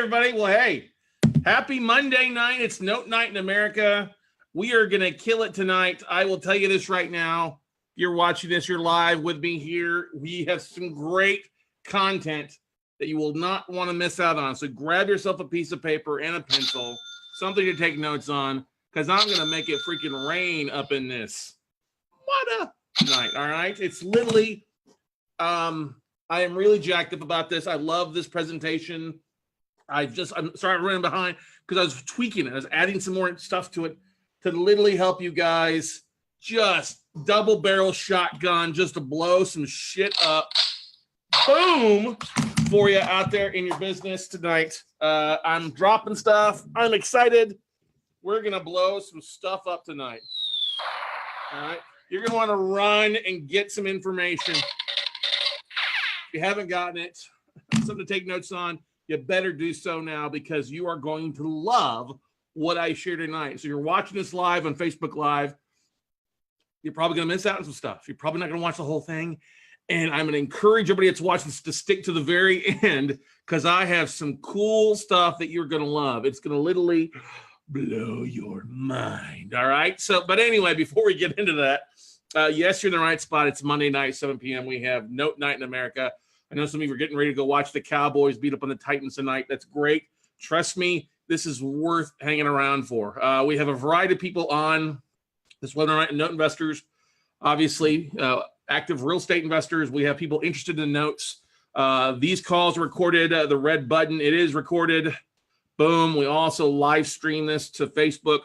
everybody. Well, hey, happy Monday night. It's Note Night in America. We are going to kill it tonight. I will tell you this right now. You're watching this, you're live with me here. We have some great content that you will not want to miss out on. So grab yourself a piece of paper and a pencil, something to take notes on, because I'm going to make it freaking rain up in this. What a night, all right? It's literally, I am really jacked up about this. I love this presentation. I'm sorry I'm running behind because I was tweaking it. I was adding some more stuff to it to literally help you guys just double barrel shotgun just to blow some shit up. Boom for you out there in your business tonight. I'm dropping stuff. I'm excited. We're going to blow some stuff up tonight. All right. You're going to want to run and get some information. If you haven't gotten it, something to take notes on, you better do so now because you are going to love what I share tonight. So you're watching this live on Facebook Live. You're probably going to miss out on some stuff. You're probably not going to watch the whole thing. And I'm going to encourage everybody that's watching this to stick to the very end because I have some cool stuff that you're going to love. It's going to literally blow your mind. All right. So, but anyway, before we get into that, yes, you're in the right spot. It's Monday night, 7 p.m. We have Note Night in America. I know some of you are getting ready to go watch the Cowboys beat up on the Titans tonight. That's great. Trust me, this is worth hanging around for. We have a variety of people on this webinar, Note investors, obviously, active real estate investors. We have people interested in notes. These calls are recorded. The red button, it is recorded. Boom. We also live stream this to Facebook.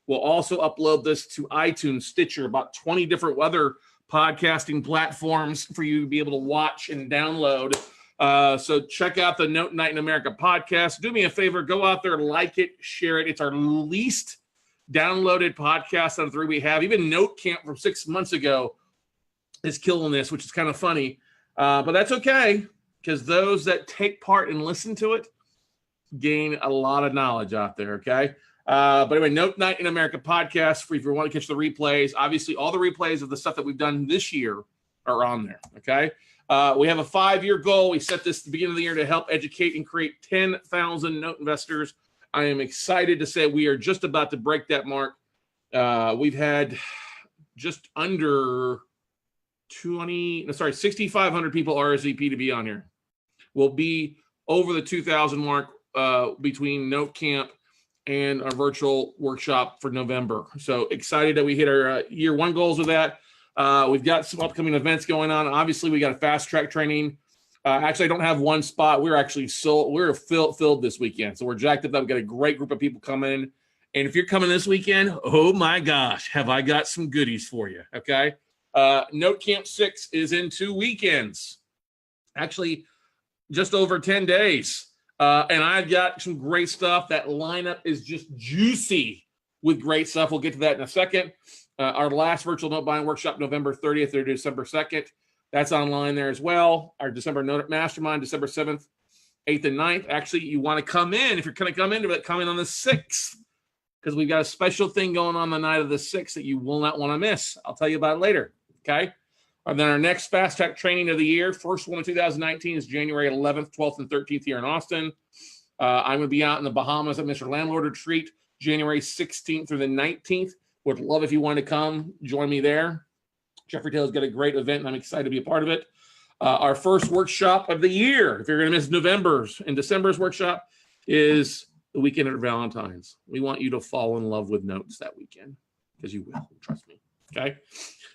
We'll also upload this to iTunes, Stitcher, about 20 different other podcasting platforms for you to be able to watch and download. So check out the Note Night in America podcast. Do me a favor, go out there, like it, share it. It's our least downloaded podcast out of 3 we have. Even Note Camp from 6 months ago is killing this, which is kind of funny. But that's okay, because those that take part and listen to it gain a lot of knowledge out there, okay? But anyway, Note Night in America podcast, for if you want to catch the replays. Obviously, all the replays of the stuff that we've done this year are on there, okay? We have a 5-year goal. We set this at the beginning of the year to help educate and create 10,000 note investors. I am excited to say we are just about to break that mark. We've had just under 6,500 people RSVP to be on here. We'll be over the 2,000 mark between Note Camp and our virtual workshop for November. So excited that we hit our year 1 goals with that. We've got some upcoming events going on. Obviously, we got a fast track training. Actually, I don't have one spot. We're filled this weekend. So we're jacked up. We've got a great group of people coming. And if you're coming this weekend, oh my gosh, have I got some goodies for you, okay? Note Camp 6 is in 2 weekends. Actually, just over 10 days. And I've got some great stuff. That lineup is just juicy with great stuff. We'll get to that in a second. Our last virtual note buying workshop, November 30th through December 2nd. That's online there as well. Our December Note Mastermind, December 7th, 8th, and 9th. Actually, you want to come in. If you're going to come into it, come in on the 6th because we've got a special thing going on the night of the 6th that you will not want to miss. I'll tell you about it later, okay? And then our next fast track training of the year, first one in 2019, is January 11th, 12th, and 13th here in Austin. I'm going to be out in the Bahamas at Mr. Landlord Retreat, January 16th through the 19th. Would love if you want to come join me there. Jeffrey Taylor's got a great event, and I'm excited to be a part of it. Our first workshop of the year, if you're going to miss November's and December's workshop, is the weekend at Valentine's. We want you to fall in love with notes that weekend, because you will, trust me, okay?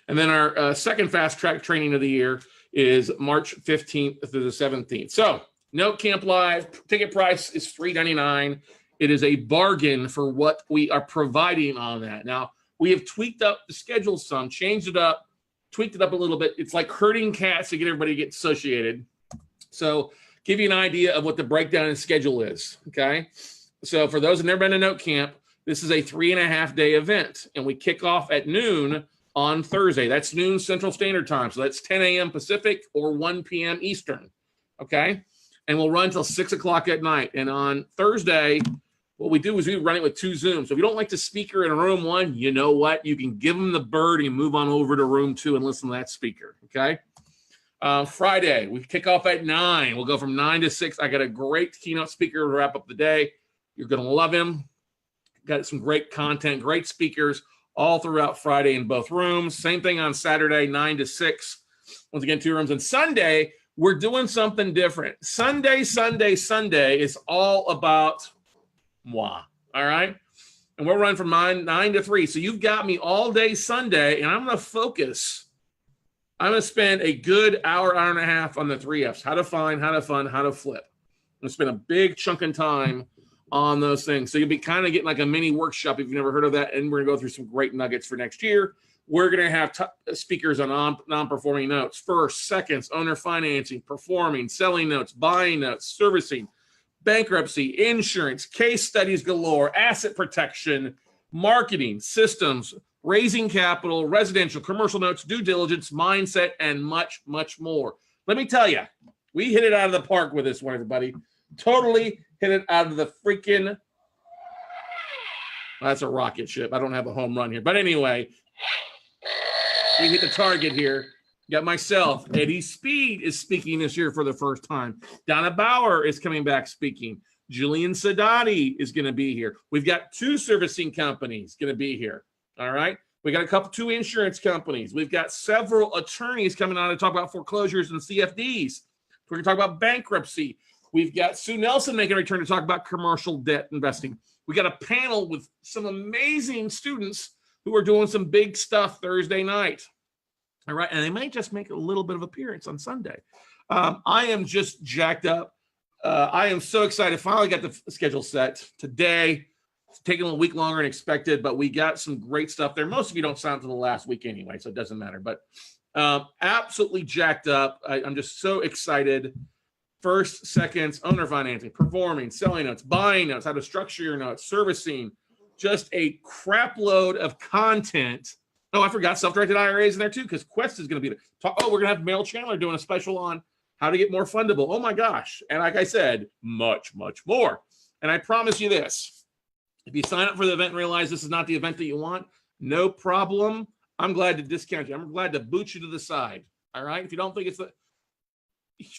And then our second fast track training of the year is March 15th through the 17th. So Note Camp Live, ticket price is $3.99. It is a bargain for what we are providing on that. Now, we have tweaked up the schedule some, changed it up, tweaked it up a little bit. It's like herding cats to get everybody to get associated. So give you an idea of what the breakdown in schedule is, okay? So for those who've never been to Note Camp, this is a 3.5-day event, and we kick off at noon on Thursday. That's noon Central Standard Time. So that's 10 a.m. Pacific or 1 p.m. Eastern, okay? And we'll run until 6 o'clock at night. And on Thursday, what we do is we run it with 2 Zooms. So if you don't like the speaker in room 1, you know what? You can give them the bird and move on over to room 2 and listen to that speaker, okay? Friday, we kick off at 9. We'll go from 9 to 6. I got a great keynote speaker to wrap up the day. You're going to love him. Got some great content, great speakers all throughout Friday in both rooms. Same thing on Saturday, 9 to 6. Once again, 2 rooms. And Sunday, we're doing something different. Sunday is all about moi. All right? And we're running from 9 to 3. So you've got me all day Sunday, and I'm going to focus. I'm going to spend a good hour and a half on the 3 Fs: how to find, how to fund, how to flip. I'm going to spend a big chunk of time on those things. So you'll be kind of getting like a mini workshop if you've never heard of that. And we're going to go through some great nuggets for next year. We're going to have speakers on non-performing notes, first, seconds, owner financing, performing, selling notes, buying notes, servicing, bankruptcy, insurance, case studies galore, asset protection, marketing, systems, raising capital, residential, commercial notes, due diligence, mindset, and much, much more. Let me tell you, we hit it out of the park with this one, everybody. Totally hit it out of the freaking... That's a rocket ship. I don't have a home run here. But anyway, we hit the target here. Got myself. Eddie Speed is speaking this year for the first time. Donna Bauer is coming back speaking. Julian Sadati is going to be here. We've got 2 servicing companies going to be here. All right. We got 2 insurance companies. We've got several attorneys coming on to talk about foreclosures and CFDs. We're going to talk about bankruptcy. We've got Sue Nelson making a return to talk about commercial debt investing. We got a panel with some amazing students who are doing some big stuff Thursday night. All right. And they might just make a little bit of appearance on Sunday. I am just jacked up. I am so excited. Finally got the schedule set today. It's taking a week longer than expected, but we got some great stuff there. Most of you don't sign up to the last week anyway, so it doesn't matter. But absolutely jacked up. I'm just so excited. First, seconds, owner financing, performing, selling notes, buying notes, how to structure your notes, servicing, just a crap load of content. Oh, I forgot self-directed IRAs in there too, because Quest is going to be there. Oh, we're going to have Mel Chandler doing a special on how to get more fundable. Oh my gosh. And like I said, much, much more. And I promise you this. If you sign up for the event and realize this is not the event that you want, no problem. I'm glad to discount you. I'm glad to boot you to the side. All right. If you don't think it's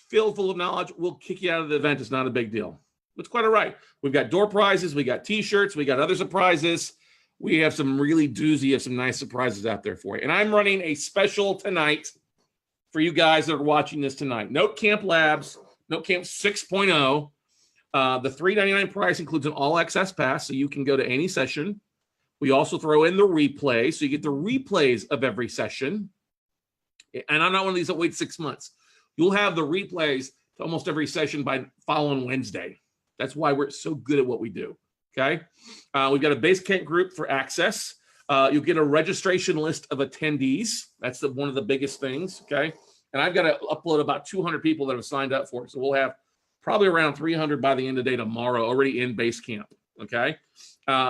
filled full of knowledge, we'll kick you out of the event. It's not a big deal. It's quite all right. We've got door prizes. We got t-shirts. We got other surprises. We have some really doozy of some nice surprises out there for you. And I'm running a special tonight for you guys that are watching this tonight. Note Camp Labs, Note Camp 6.0. The $3.99 price includes an all access pass, so you can go to any session. We also throw in the replay, so you get the replays of every session. And I'm not one of these that wait 6 months. You'll have the replays to almost every session by following Wednesday. That's why we're so good at what we do. Okay. We've got a base camp group for access. You'll get a registration list of attendees. That's one of the biggest things. Okay. And I've got to upload about 200 people that have signed up for it. So we'll have probably around 300 by the end of the day tomorrow already in base camp. Okay.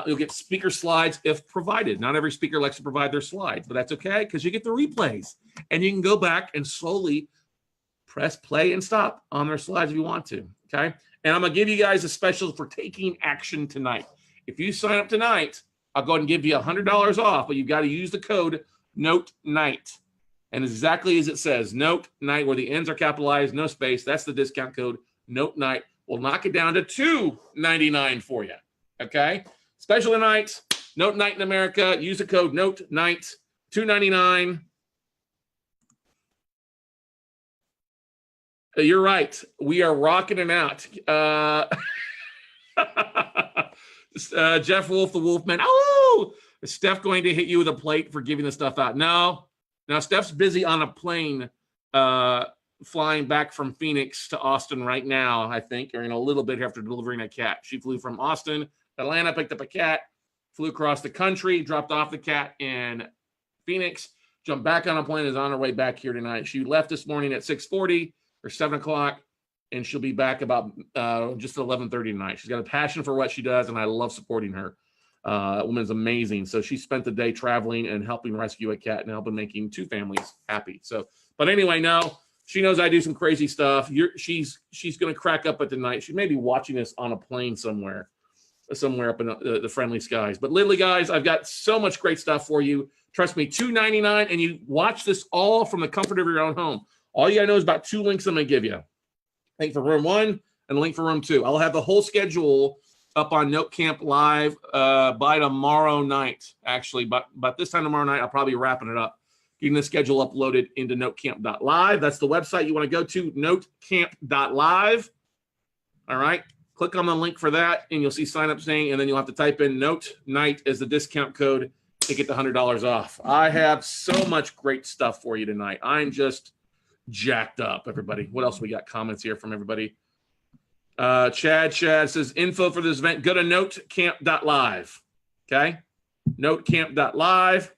You'll get speaker slides if provided. Not every speaker likes to provide their slides, but that's okay because you get the replays and you can go back and slowly press play and stop on their slides if you want to. Okay. And I'm going to give you guys a special for taking action tonight. If you sign up tonight, I'll go ahead and give you $100 off, but you've got to use the code NOTE-NIGHT. And exactly as it says, NOTE-NIGHT, where the N's are capitalized, no space. That's the discount code, NOTE-NIGHT. We'll knock it down to $2.99 for you. Okay? Special tonight, NOTE-NIGHT in America. Use the code NOTE-NIGHT, $2.99. You're right. We are rocking it out. Jeff Wolf, the Wolfman. Oh, is Steph going to hit you with a plate for giving the stuff out? No. Now, Steph's busy on a plane flying back from Phoenix to Austin right now, I think, or in a little bit after delivering a cat. She flew from Austin to Atlanta, picked up a cat, flew across the country, dropped off the cat in Phoenix, jumped back on a plane, is on her way back here tonight. She left this morning at 6:40 or 7 o'clock, and she'll be back about just 11:30 tonight. She's got a passion for what she does, and I love supporting her. That woman's amazing. So she spent the day traveling and helping rescue a cat and helping making 2 families happy. So, but anyway, no, she knows I do some crazy stuff. She's going to crack up at the night. She may be watching this on a plane somewhere up in the friendly skies. But literally, guys, I've got so much great stuff for you. Trust me, $2.99, and you watch this all from the comfort of your own home. All you got to know is about 2 links I'm going to give you. Link for room 1 and a link for room 2. I'll have the whole schedule up on Note Camp Live by tomorrow night, actually. But this time tomorrow night, I'll probably be wrapping it up, getting the schedule uploaded into notecamp.live. That's the website you want to go to, notecamp.live. All right. Click on the link for that, and you'll see sign-up name, and then you'll have to type in Note Night as the discount code to get the $100 off. I have so much great stuff for you tonight. I'm just jacked up, everybody. What else we got? Comments here from everybody. Chad says, info for this event, go to notecamp.live. Okay? Notecamp.live.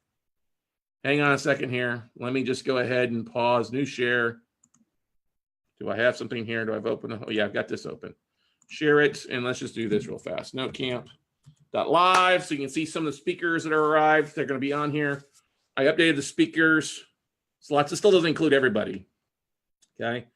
Hang on a second here. Let me just go ahead and pause. New share. Do I have something here? Do I have open? Oh, yeah, I've got this open. Share it, and let's just do this real fast. Notecamp.live, so you can see some of the speakers that are arrived. They're going to be on here. I updated the speakers. Slots. It still doesn't include everybody. Okay.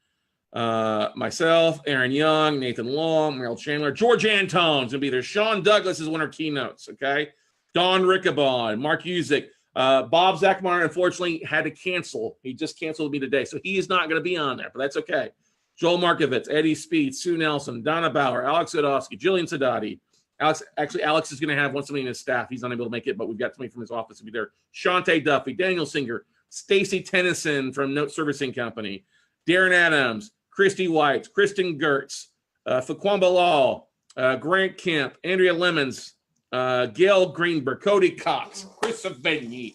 Myself, Aaron Young, Nathan Long, Meryl Chandler, George Antone's going to be there. Sean Douglas is one of our keynotes. Okay. Don Riccabon, Mark Usick. Bob Zachmar, unfortunately, had to cancel. He just canceled me today, so he is not going to be on there, but that's okay. Joel Markovitz, Eddie Speed, Sue Nelson, Donna Bauer, Alex Sadowski, Jillian Sadati. Alex is going to have somebody in his staff. He's unable to make it, but we've got somebody from his office to be there. Shantae Duffy, Daniel Singer, Stacy Tennyson from Note Servicing Company, Darren Adams, Christy White, Kristen Gertz, Faquamba Law, Grant Kemp, Andrea Lemons, Gail Greenberg, Cody Cox, Chris Savigny,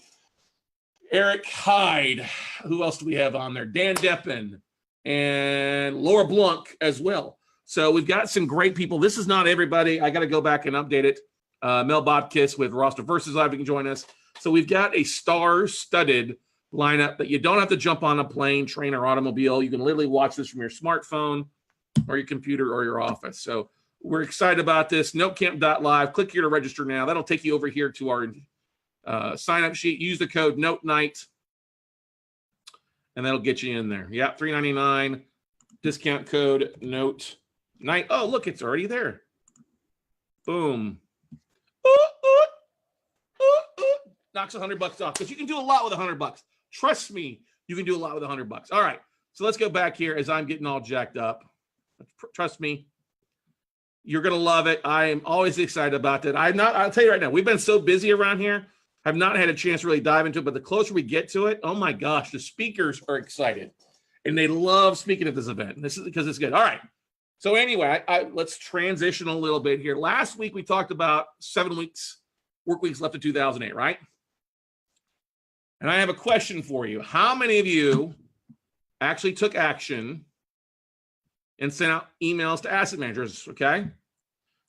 Eric Hyde. Who else do we have on there? Dan Deppen and Laura Blanc as well. So we've got some great people. This is not everybody. I got to go back and update it. Mel Bobkiss with Roster Versus Live, you can join us. So we've got a star-studded lineup that you don't have to jump on a plane, train, or automobile. You can literally watch this from your smartphone or your computer or your office. So we're excited about this. Notecamp.live. Click here to register now. That'll take you over here to our sign-up sheet. Use the code NOTENIGHT, and that'll get you in there. Yeah, $3.99. Discount code NOTENIGHT. Oh, look, it's already there. Boom. Knocks $100 off, because you can do a lot with $100. Trust me, you can do a lot with $100. All right, so let's go back here as I'm getting all jacked up. Trust me, you're gonna love it. I am always excited about that. I'll tell you right now, we've been so busy around here. I've not had a chance to really dive into it, but the closer we get to it, oh my gosh, the speakers are excited and they love speaking at this event. This is because it's good. All right. So anyway, let's transition a little bit here. Last week we talked about 7 weeks, work weeks left of 2008, right? And I have a question for you. How many of you actually took action and sent out emails to asset managers? Okay.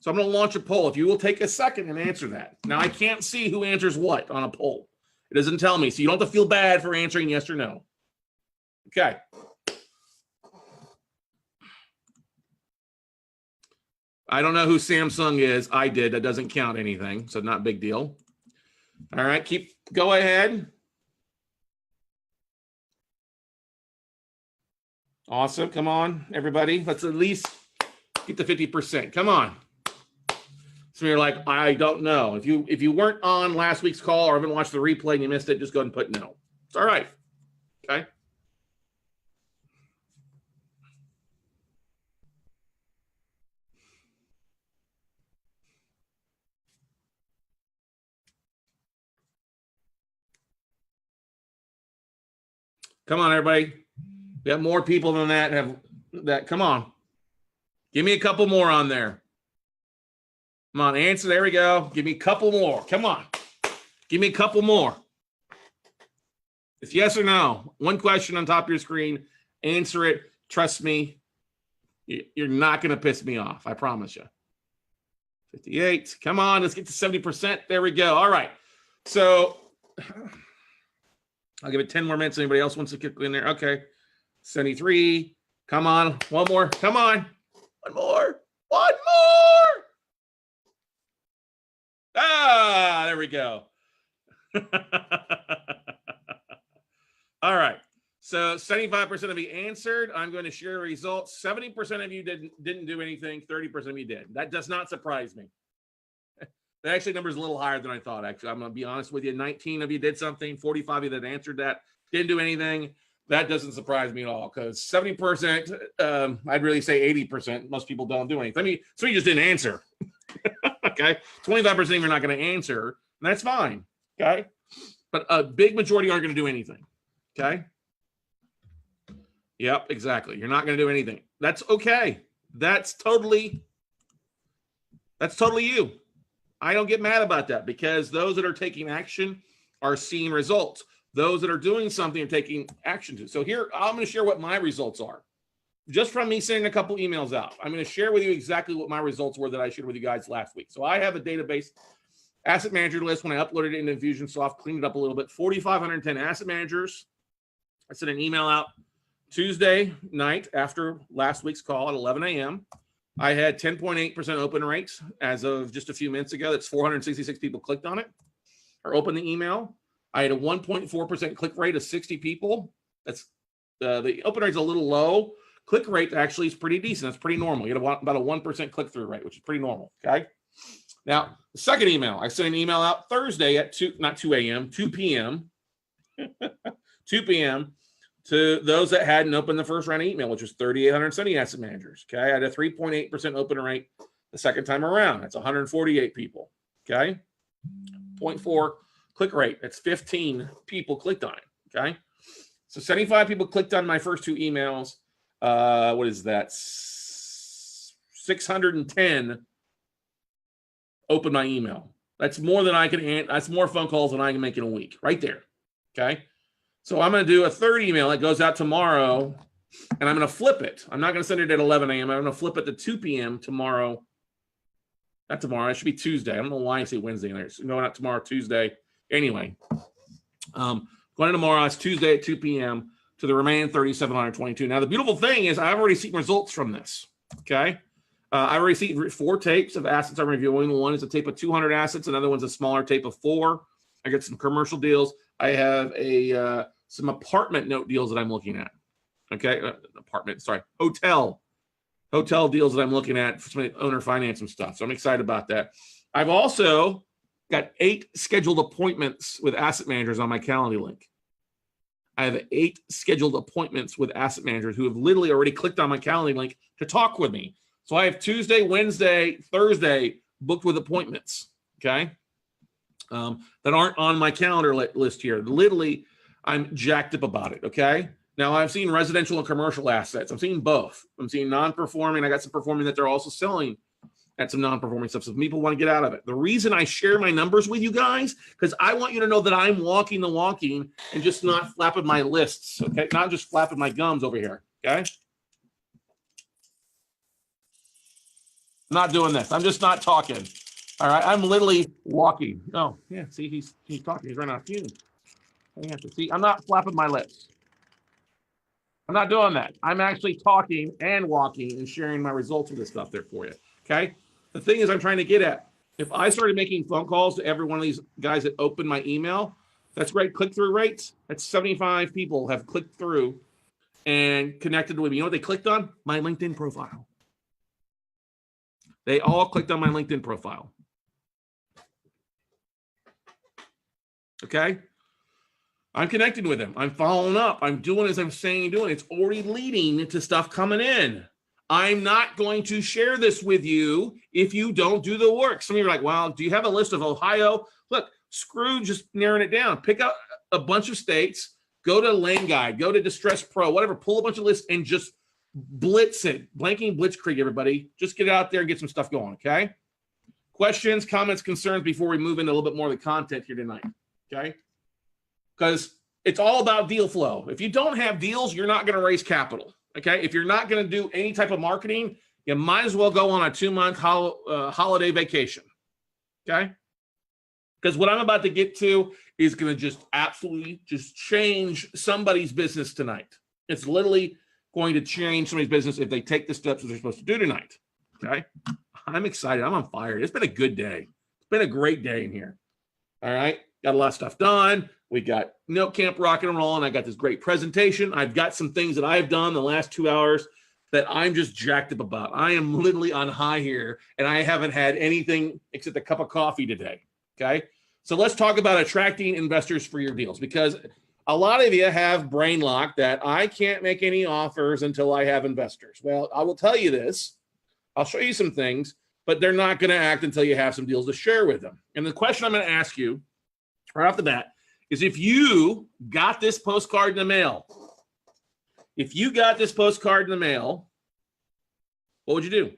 So I'm going to launch a poll. If you will take a second and answer that. Now, I can't see who answers what on a poll. It doesn't tell me. So you don't have to feel bad for answering yes or no. Okay. I don't know who Samsung is. I did. That doesn't count anything. So not a big deal. All right. Go ahead. Awesome. Come on, everybody. Let's at least get to 50%. Come on. So you're like, I don't know. If you weren't on last week's call or haven't watched the replay and you missed it, just go ahead and put no. It's all right. Okay. Come on, everybody. We have more people than that have that. Come on. Give me a couple more on there. Come on, answer. There we go. Give me a couple more. Come on. Give me a couple more. It's yes or no. One question on top of your screen. Answer it. Trust me. You're not going to piss me off. I promise you. 58. Come on. Let's get to 70%. There we go. All right. So I'll give it 10 more minutes. Anybody else wants to kick in there? Okay. 73. Come on. One more. Come on. One more. One more. Ah, there we go. All right. So 75% of you answered. I'm going to share results. 70% of you didn't do anything. 30% of you did. That does not surprise me. The actually number is a little higher than I thought. Actually, I'm going to be honest with you. 19 of you did something. 45 of you that answered that didn't do anything. That doesn't surprise me at all because 70%, I'd really say 80%, most people don't do anything. I mean, so you just didn't answer. Okay. 25% you're not going to answer. And that's fine. Okay. But a big majority aren't going to do anything. Okay. Yep, exactly. You're not going to do anything. That's okay. That's totally you. I don't get mad about that because those that are taking action are seeing results. Those that are doing something are taking action to. So here, I'm going to share what my results are. Just from me sending a couple emails out. I'm going to share with you exactly what my results were that I shared with you guys last week. So I have a database asset manager list when I uploaded it into Infusionsoft, cleaned it up a little bit, 4,510 asset managers. I sent an email out Tuesday night after last week's call at 11 a.m. I had 10.8% open rates as of just a few minutes ago. That's 466 people clicked on it or opened the email. I had a 1.4% click rate of 60 people. That's the open rate's a little low. Click rate actually is pretty decent. That's pretty normal. You had about a 1% click-through rate, which is pretty normal, okay? Now, the second email, I sent an email out Thursday at 2 p.m. 2 p.m. to those that hadn't opened the first round of email, which was 3,870 asset managers, okay? I had a 3.8% open rate the second time around. That's 148 people, okay? 0.4 click rate. That's 15 people clicked on it, okay? So 75 people clicked on my first two emails. What is that? 610 open my email. That's more than I can. That's more phone calls than I can make in a week, right there. Okay. So I'm going to do a third email that goes out tomorrow, and I'm going to flip it. I'm not going to send it at 11 a.m. I'm going to flip it to 2 p.m. tomorrow. Not tomorrow. It should be Tuesday. I don't know why I say Wednesday in there. It's going out tomorrow, Tuesday. Anyway, going tomorrow. It's Tuesday at 2 p.m. to the remaining 3,722. Now, the beautiful thing is I've already seen results from this, okay? I've already seen 4 tapes of assets I'm reviewing. One is a tape of 200 assets. Another one's a smaller tape of 4. I got some commercial deals. I have some apartment note deals that I'm looking at, okay? Hotel deals that I'm looking at for some owner finance and stuff. So I'm excited about that. I've also got 8 scheduled appointments with asset managers on my Calendly link. I have 8 scheduled appointments with asset managers who have literally already clicked on my Calendly link to talk with me. So I have Tuesday, Wednesday, Thursday booked with appointments, okay, that aren't on my calendar list here. Literally, I'm jacked up about it, okay? Now, I've seen residential and commercial assets. I'm seeing both. I'm seeing non-performing. I got some performing that they're also selling at some non-performing stuff. So people want to get out of it. The reason I share my numbers with you guys, because I want you to know that I'm walking the walking and just not flapping my lists, okay? Not just flapping my gums over here, okay? I'm not doing this. I'm just not talking. All right, I'm literally walking. Oh, yeah, see, he's talking. He's running out of fumes. I have to see. I'm not flapping my lips. I'm not doing that. I'm actually talking and walking and sharing my results of this stuff there for you, okay? The thing is I'm trying to get at, if I started making phone calls to every one of these guys that opened my email, that's great click-through rates. That's 75 people have clicked through and connected with me. You know what they clicked on? My LinkedIn profile. They all clicked on my LinkedIn profile. Okay? I'm connected with them. I'm following up. I'm doing as I'm saying and doing. It's already leading to stuff coming in. I'm not going to share this with you if you don't do the work. Some of you are like, well, do you have a list of Ohio? Look, screw just narrowing it down. Pick out a bunch of states, go to Lane Guide, go to Distress Pro, whatever, pull a bunch of lists and just blitz it. Blanking blitzkrieg, everybody. Just get out there and get some stuff going, okay? Questions, comments, concerns before we move into a little bit more of the content here tonight, okay? Because it's all about deal flow. If you don't have deals, you're not going to raise capital. Okay, if you're not going to do any type of marketing, you might as well go on a 2-month holiday vacation. Okay, because what I'm about to get to is going to just absolutely just change somebody's business tonight. It's literally going to change somebody's business if they take the steps that they're supposed to do tonight. Okay, I'm excited. I'm on fire. It's been a good day. It's been a great day in here. All right, got a lot of stuff done. We got Note Camp rocking and rolling. I got this great presentation. I've got some things that I've done the last 2 hours that I'm just jacked up about. I am literally on high here, and I haven't had anything except a cup of coffee today, okay? So let's talk about attracting investors for your deals, because a lot of you have brain lock that I can't make any offers until I have investors. Well, I will tell you this. I'll show you some things, but they're not going to act until you have some deals to share with them. And the question I'm going to ask you right off the bat is, if you got this postcard in the mail, what would you do?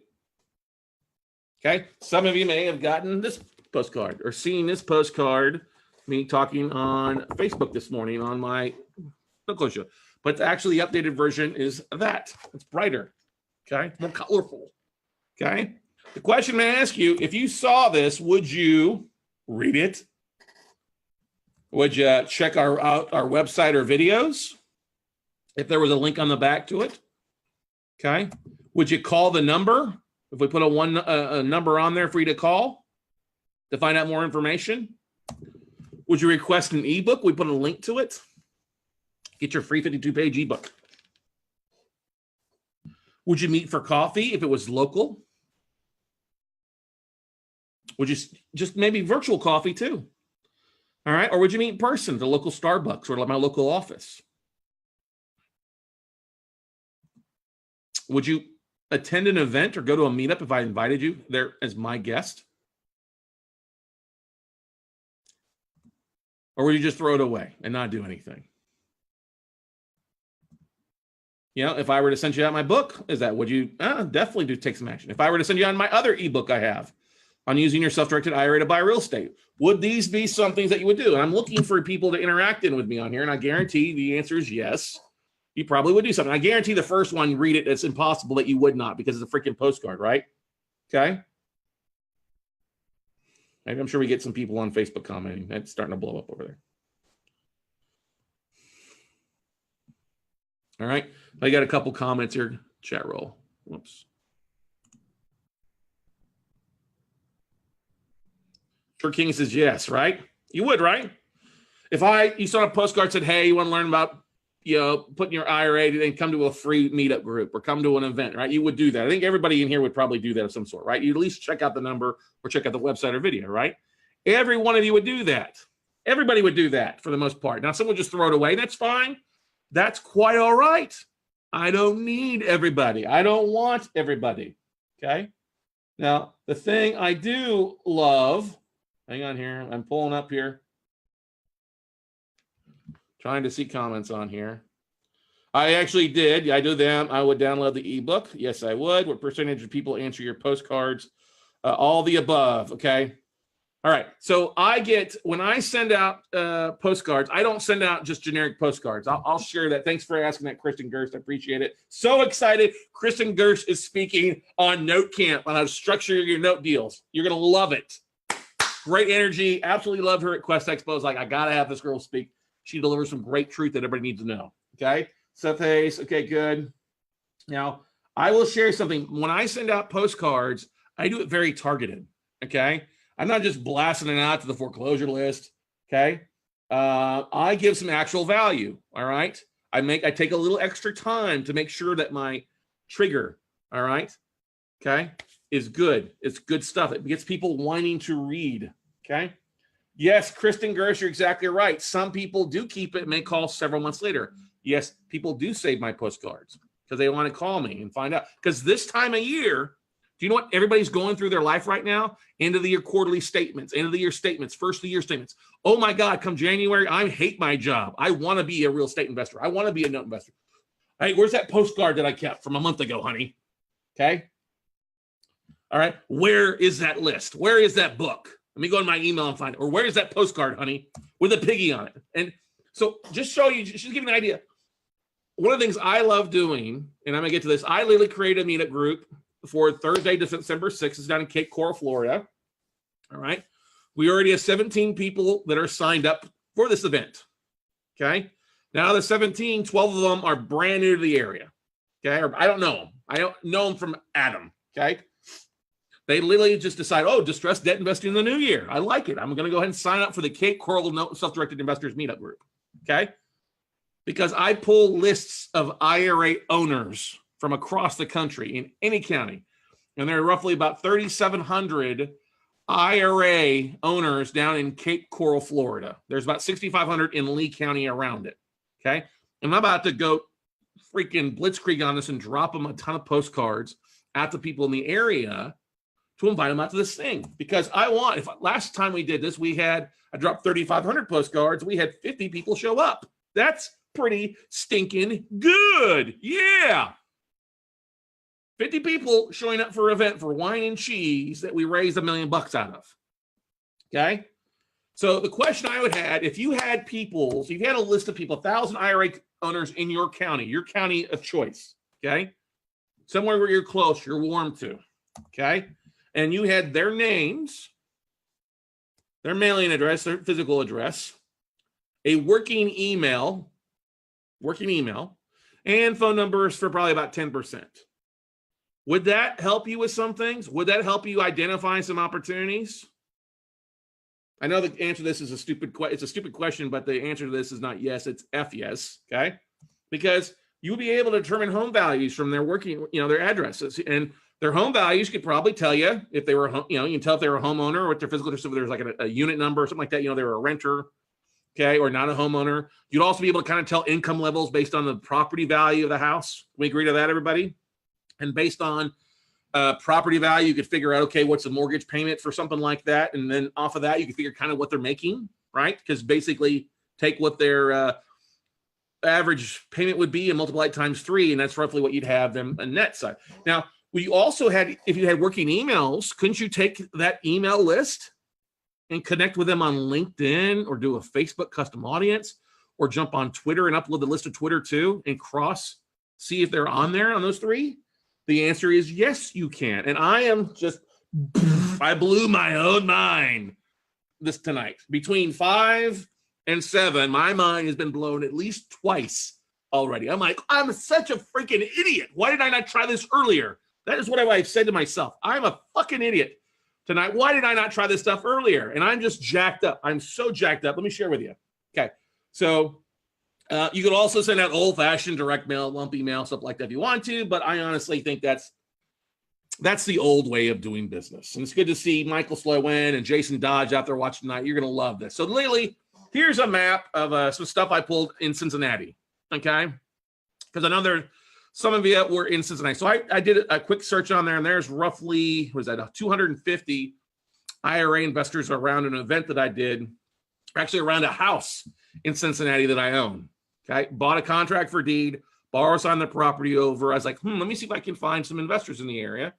Okay. Some of you may have gotten this postcard or seen this postcard, me talking on Facebook this morning on my local show, but actually the updated version is that. It's brighter. Okay. More colorful. Okay. The question I ask you, if you saw this, would you read it? Would you check out our website or videos if there was a link on the back to it? Okay. Would you call the number if we put a number on there for you to call to find out more information? Would you request an ebook? We put a link to it. Get your free 52-page ebook. Would you meet for coffee if it was local? Would you just maybe virtual coffee too? All right. Or would you meet in person at the local Starbucks or like my local office? Would you attend an event or go to a meetup if I invited you there as my guest? Or would you just throw it away and not do anything? You know, if I were to send you out my book, would you definitely take some action? If I were to send you on my other ebook I have on using your self-directed IRA to buy real estate, would these be some things that you would do? And I'm looking for people to interact in with me on here, and I guarantee the answer is yes. You probably would do something. I guarantee the first one, read it. It's impossible that you would not, because it's a freaking postcard, right? Okay. Maybe I'm sure we get some people on Facebook commenting. That's starting to blow up over there. All right. I got a couple comments here. Chat roll. Whoops. Sure King says yes, right? You would, right? If you saw a postcard said, hey, you want to learn about, putting your IRA, then come to a free meetup group or come to an event, right? You would do that. I think everybody in here would probably do that of some sort, right? You'd at least check out the number or check out the website or video, right? Every one of you would do that. Everybody would do that for the most part. Now, some would just throw it away. That's fine. That's quite all right. I don't need everybody. I don't want everybody. Okay. Now, the thing I do love, hang on here. I'm pulling up here. Trying to see comments on here. I actually did. I do them. I would download the ebook. Yes, I would. What percentage of people answer your postcards? All the above. Okay. All right. So when I send out postcards, I don't send out just generic postcards. I'll share that. Thanks for asking that, Kristen Gerst. I appreciate it. So excited. Kristen Gerst is speaking on Note Camp on how to structure your note deals. You're going to love it. Great energy. Absolutely love her at Quest Expo. It's like, I got to have this girl speak. She delivers some great truth that everybody needs to know. Okay. Seth Hayes. Okay, good. Now, I will share something. When I send out postcards, I do it very targeted. Okay. I'm not just blasting it out to the foreclosure list. Okay. I give some actual value. All right. I take a little extra time to make sure that my trigger, all right, okay, is good. It's good stuff. It gets people wanting to read. Okay. Yes, Kristen Gersh, you're exactly right. Some people do keep it and may call several months later. Yes, people do save my postcards because they want to call me and find out. Because this time of year, do you know what everybody's going through their life right now? End of the year quarterly statements, end of the year statements, first of the year statements. Oh my God, come January, I hate my job. I want to be a real estate investor. I want to be a note investor. Hey, where's that postcard that I kept from a month ago, honey? Okay. All right. Where is that list? Where is that book? Let me go in my email and find it. Or where is that postcard, honey, with a piggy on it? And so just give you an idea. One of the things I love doing, and I'm going to get to this, I literally created a meetup group for Thursday, December 6th. It's down in Cape Coral, Florida. All right. We already have 17 people that are signed up for this event. Okay. Now the 17, 12 of them are brand new to the area. Okay. Or I don't know them. I don't know them from Adam. Okay. They literally just decide, distressed debt investing in the new year. I like it. I'm going to go ahead and sign up for the Cape Coral Self-Directed Investors Meetup Group. Okay. Because I pull lists of IRA owners from across the country in any county. And there are roughly about 3,700 IRA owners down in Cape Coral, Florida. There's about 6,500 in Lee County around it. Okay. And I'm about to go freaking blitzkrieg on this and drop them a ton of postcards at the people in the area to invite them out to this thing. Because last time we did this, I dropped 3,500 postcards. We had 50 people show up. That's pretty stinking good. Yeah. 50 people showing up for an event for wine and cheese that we raised $1 million out of. Okay. So the question I would have, if you had a list of people, 1,000 IRA owners in your county of choice. Okay. Somewhere where you're close, you're warm to. Okay. And you had their names, their mailing address, their physical address, a working email, and phone numbers for probably about 10%. Would that help you with some things? Would that help you identify some opportunities? I know the answer to this is it's a stupid question, but the answer to this is not yes, it's F yes, okay? Because you'll be able to determine home values from their their addresses. And their home values could probably tell you if they were, you can tell if they were a homeowner or what their physical address, if there's like a unit number or something like that, they were a renter, okay, or not a homeowner. You'd also be able to kind of tell income levels based on the property value of the house. We agree to that, everybody? And based on property value, you could figure out, okay, what's the mortgage payment for something like that? And then off of that, you can figure kind of what they're making, right? Because basically take what their average payment would be and multiply it times 3, and that's roughly what you'd have them a net side. Now, we also had, if you had working emails, couldn't you take that email list and connect with them on LinkedIn or do a Facebook custom audience or jump on Twitter and upload the list of Twitter too and see if they're on there on those 3? The answer is yes, you can. And I blew my own mind this tonight. Between 5 and 7, my mind has been blown at least twice already. I'm like, I'm such a freaking idiot. Why did I not try this earlier? That is what I've said to myself. I'm a fucking idiot tonight. Why did I not try this stuff earlier? And I'm just jacked up. I'm so jacked up. Let me share with you. Okay. So you could also send out old-fashioned direct mail, lumpy mail, stuff like that if you want to, but I honestly think that's the old way of doing business. And it's good to see Michael Slowen and Jason Dodge out there watching tonight. You're going to love this. So Lily, here's a map of some stuff I pulled in Cincinnati, okay? Because I know some of you were in Cincinnati. So I did a quick search on there, and there's roughly, 250 IRA investors around an event that I did, actually around a house in Cincinnati that I own. Okay, bought a contract for deed, borrow signed the property over. I was like, let me see if I can find some investors in the area.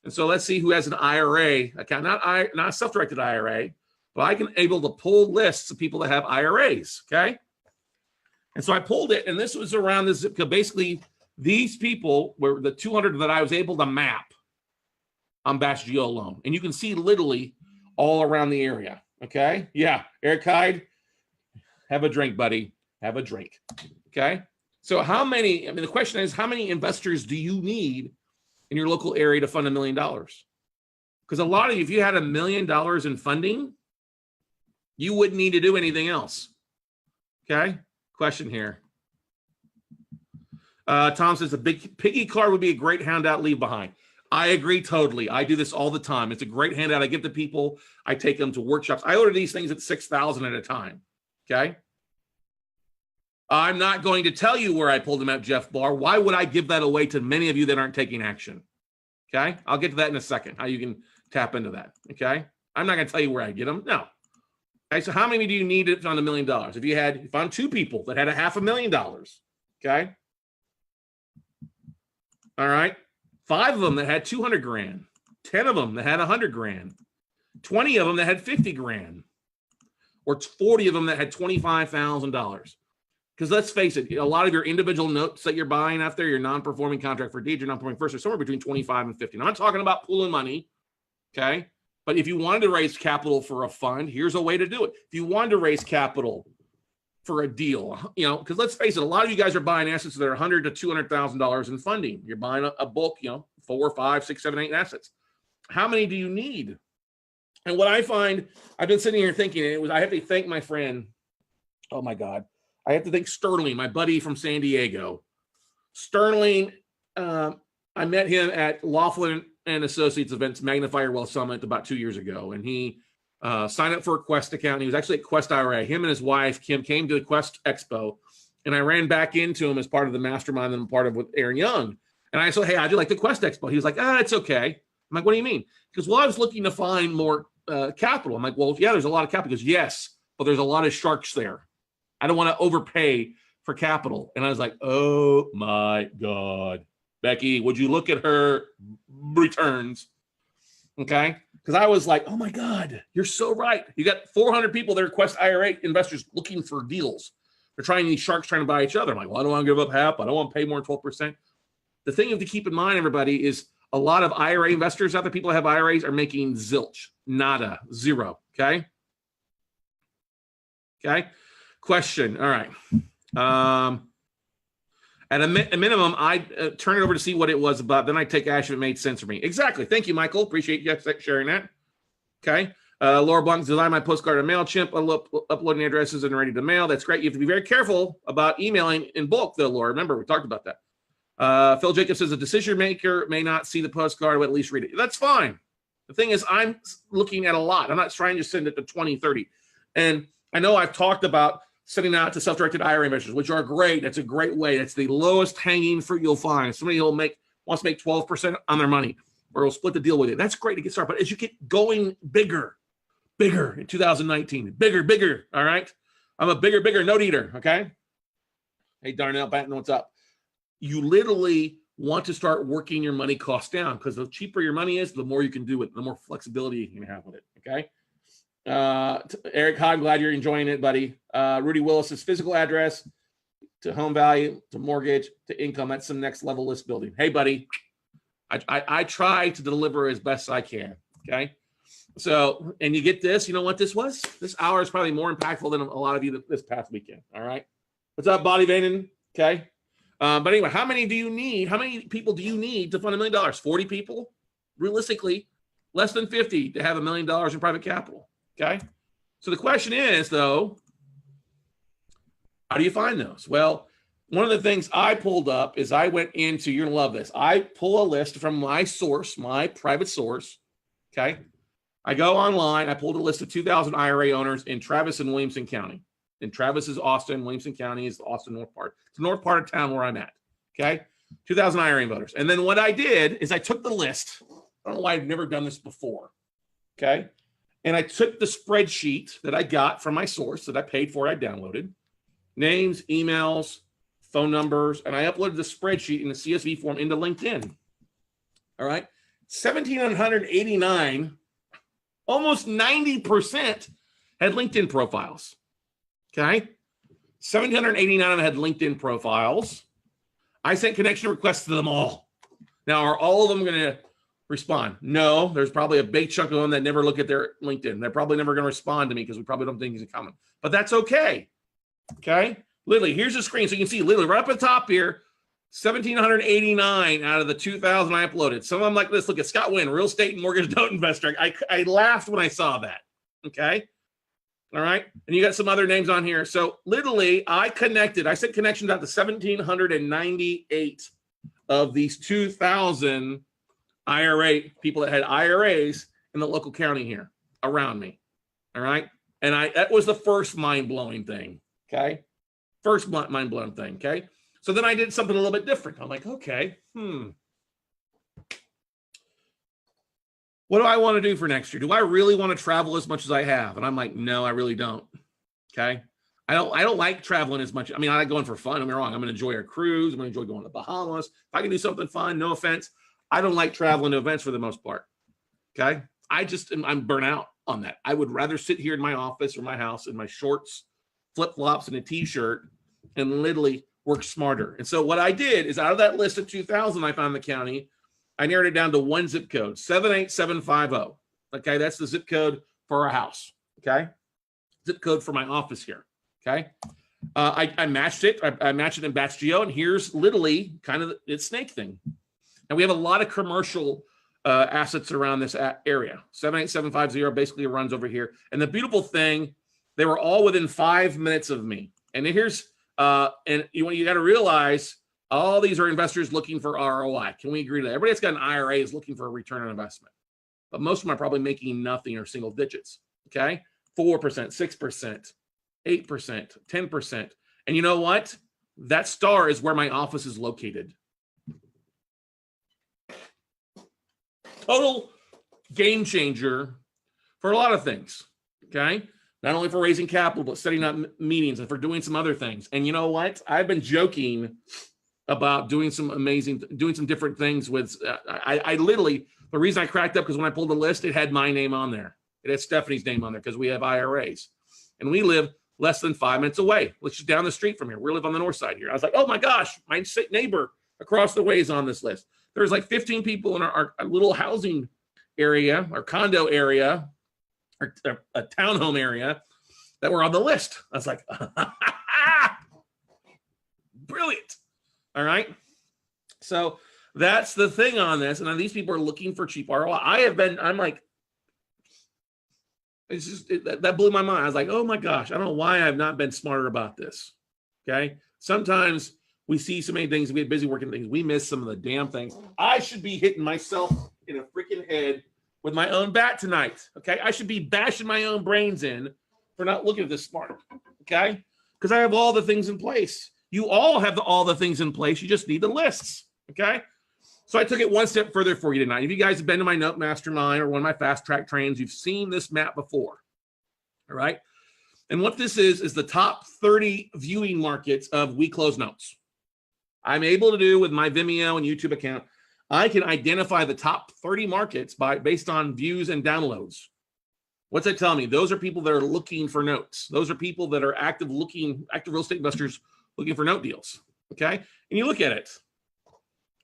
And so let's see who has an IRA account, not a self-directed IRA, but I can able to pull lists of people that have IRAs. Okay, and so I pulled it, and this was around this. Basically, these people were the 200 that I was able to map on Bash Geo alone, and you can see literally all around the area. Okay, yeah, Eric Hyde, have a drink, buddy. Have a drink. Okay. So the question is, how many investors do you need in your local area to fund $1 million? Because a lot of you, if you had $1 million in funding, you wouldn't need to do anything else. Okay. Question here. Tom says a big piggy card would be a great handout leave behind. I agree totally. I do this all the time. It's a great handout. I give to people. I take them to workshops. I order these things at 6,000 at a time. Okay. I'm not going to tell you where I pulled them at, Jeff Barr. Why would I give that away to many of you that aren't taking action? Okay. I'll get to that in a second, how you can tap into that. Okay. I'm not going to tell you where I get them. No. Okay. So how many do you need it on $1 million? If you found 2 people that had $500,000, okay. All right. 5 of them that had 200 grand, 10 of them that had 100 grand, 20 of them that had 50 grand, or 40 of them that had $25,000. Because let's face it, a lot of your individual notes that you're buying out there, your non-performing contract for deed, your non-performing first, are somewhere between 25 and 50. Now, I'm not talking about pooling money, okay? But if you wanted to raise capital for a fund, here's a way to do it. If you wanted to raise capital for a deal, because let's face it, a lot of you guys are buying assets that are $100,000 to $200,000 in funding. You're buying a bulk, 4, 5, 6, 7, 8 assets. How many do you need? And what I find, I've been sitting here thinking, I have to thank my friend. Oh my God. I have to thank Sterling, my buddy from San Diego. Sterling, I met him at Laughlin & and Associates events Magnifier Wealth Summit about 2 years ago, and he signed up for a Quest account. He was actually at Quest IRA. Him and his wife Kim came to the Quest Expo, and I ran back into him as part of the mastermind and part of with Aaron Young. And I said, "Hey, how'd you like the Quest Expo?" He was like, "It's okay." I'm like, "What do you mean?" Because, well, I was looking to find more capital. I'm like, "Well, yeah, there's a lot of capital." He goes, "Yes, but there's a lot of sharks there. I don't want to overpay for capital." And I was like, "Oh my God, Becky, would you look at her returns?" Okay. Because I was like, "Oh my God, you're so right. You got 400 people that are Quest IRA investors looking for deals. They're trying, these sharks trying to buy each other." I'm like, "Well, I don't want to give up half. I don't want to pay more than 12%. The thing you have to keep in mind, everybody, is a lot of IRA investors out there, people that have IRAs, are making zilch, nada, zero. Okay. Okay. Question. All right. At a minimum, I turn it over to see what it was about. Then I take action if it made sense for me. Exactly. Thank you, Michael. Appreciate you sharing that. Okay. Laura Blanc, design my postcard on MailChimp, uploading addresses and ready to mail. That's great. You have to be very careful about emailing in bulk, though, Laura. Remember, we talked about that. Phil Jacobs says a decision maker may not see the postcard, but at least read it. That's fine. The thing is, I'm looking at a lot. I'm not trying to send it to 20, 30. And I know I've talked about sending out to self-directed IRA investors, which are great. That's a great way. That's the lowest hanging fruit you'll find. Somebody wants to make 12% on their money, or will split the deal with it. That's great to get started. But as you get going bigger in 2019, bigger. All right. I'm a bigger note eater. Okay. Hey, Darnell Batten, what's up? You literally want to start working your money costs down, because the cheaper your money is, the more you can do with it, the more flexibility you can have with it. Okay. Eric Hogg, glad you're enjoying it, buddy. Rudy Willis's physical address to home value to mortgage to income. That's some next level list building. Hey, buddy, I try to deliver as best I can. Okay. So, and you get this, you know what this was? This hour is probably more impactful than a lot of you this past weekend. All right. What's up, Body Vanin? Okay. But anyway, how many people do you need to fund $1 million? 40 people? Realistically, less than 50 to have $1 million in private capital. Okay. So the question is, though, how do you find those? Well, one of the things I pulled up is I went into, you're going to love this. I pull a list from my source, my private source. Okay. I go online. I pulled a list of 2,000 IRA owners in Travis and Williamson County. And Travis is Austin. Williamson County is the Austin north part. It's the north part of town where I'm at. Okay. 2,000 IRA voters. And then what I did is I took the list. I don't know why I've never done this before. Okay. And I took the spreadsheet that I got from my source that I paid for, I downloaded, names, emails, phone numbers, and I uploaded the spreadsheet in the CSV form into LinkedIn. All right. 1,789, almost 90% had LinkedIn profiles. Okay. 1,789 of them had LinkedIn profiles. I sent connection requests to them all. Now, are all of them going to respond? No, there's probably a big chunk of them that never look at their LinkedIn. They're probably never going to respond to me because we probably don't think he's coming. But that's okay. Okay. Literally, here's the screen. So you can see literally right up at the top here, 1,789 out of the 2,000 I uploaded. Some of them like this. Look at Scott Wynn, real estate and mortgage note investor. I laughed when I saw that. Okay. All right. And you got some other names on here. So literally I sent connections out to 1,798 of these 2,000 IRA people that had IRAs in the local county here around me. All right. And that was the first mind-blowing thing. Okay. First mind-blowing thing. Okay. So then I did something a little bit different. I'm like, okay, what do I want to do for next year? Do I really want to travel as much as I have? And I'm like, no, I really don't. Okay. I don't like traveling as much. I mean, I like going for fun. Don't get me wrong. I'm going to enjoy our cruise. I'm going to enjoy going to the Bahamas. If I can do something fun, no offense. I don't like traveling to events for the most part. Okay. I'm burnt out on that. I would rather sit here in my office or my house in my shorts, flip-flops, and a t-shirt and literally work smarter. And so what I did is out of that list of 2,000 I found in the county, I narrowed it down to one zip code, 78750. Okay. That's the zip code for our house. Okay. Zip code for my office here. Okay. I matched it. I matched it in Batch Geo, and here's literally kind of its snake thing. And we have a lot of commercial assets around this area. 78750 basically runs over here. And the beautiful thing, they were all within 5 minutes of me. And here's, you got to realize All these are investors looking for ROI. Can we agree to that? Everybody that's got an IRA is looking for a return on investment. But most of them are probably making nothing or single digits. Okay? 4%, 6%, 8%, 10%. And you know what? That star is where my office is located. Total game changer for a lot of things. Okay? Not only for raising capital, but setting up meetings and for doing some other things. And you know what? I've been joking about doing some different things with, I literally, the reason I cracked up because when I pulled the list, it had my name on there. It had Stephanie's name on there because we have IRAs. And we live less than 5 minutes away, which is down the street from here. We live on the north side here. I was like, oh my gosh, my neighbor across the way is on this list. There's like 15 people in our little housing area, our condo area, or a townhome area that were on the list. I was like, brilliant. All right. So that's the thing on this. And these people are looking for cheap ROI. I'm like, it's just, that blew my mind. I was like, oh my gosh, I don't know why I've not been smarter about this. Okay. Sometimes we see so many things, we get busy working things, we miss some of the damn things. I should be hitting myself in a freaking head with my own bat tonight. Okay. I should be bashing my own brains in for not looking at this smart. Okay. Because I have all the things in place. You all have all the things in place. You just need the lists. Okay. So I took it one step further for you tonight. If you guys have been to my Note Mastermind or one of my fast track trains, you've seen this map before. All right. And what this is the top 30 viewing markets of We Close Notes. I'm able to do with my Vimeo and YouTube account. I can identify the top 30 markets based on views and downloads. What's that telling me? Those are people that are looking for notes. Those are people that are active real estate investors looking for note deals. Okay. And you look at it.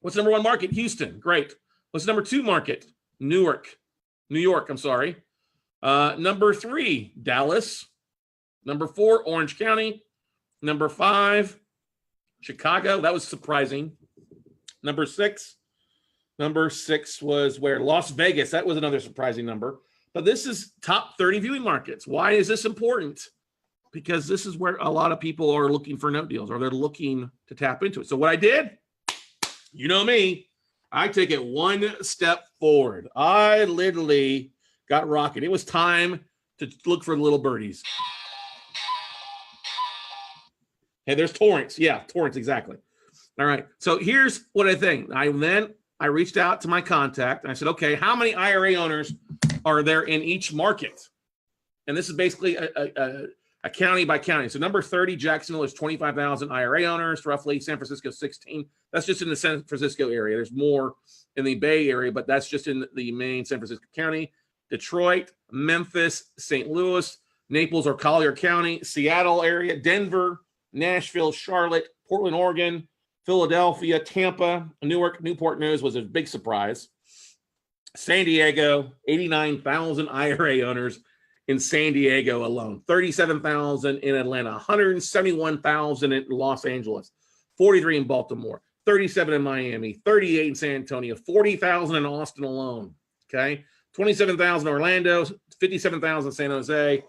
What's number one market? Houston. Great. What's number two market? New York. I'm sorry. Number three, Dallas. Number four, Orange County. Number five, Chicago. That was surprising. Number six was where? Las Vegas. That was another surprising number. But this is top 30 viewing markets. Why is this important? Because this is where a lot of people are looking for note deals or they're looking to tap into it. So what I did, you know me, I take it one step forward. I literally got rocking. It was time to look for the little birdies. Hey, there's Torrance. Yeah, Torrance, exactly. All right. So here's what I think. I reached out to my contact and I said, okay, how many IRA owners are there in each market? And this is basically a county by county. So number 30, Jacksonville, is 25,000 IRA owners, roughly. San Francisco, 16. That's just in the San Francisco area. There's more in the Bay Area, but that's just in the main San Francisco County. Detroit, Memphis, St. Louis, Naples or Collier County, Seattle area, Denver, Nashville, Charlotte, Portland, Oregon, Philadelphia, Tampa, Newark, Newport News was a big surprise. San Diego, 89,000 IRA owners in San Diego alone, 37,000 in Atlanta, 171,000 in Los Angeles, 43 in Baltimore, 37 in Miami, 38 in San Antonio, 40,000 in Austin alone. Okay. 27,000 Orlando, 57,000 San Jose,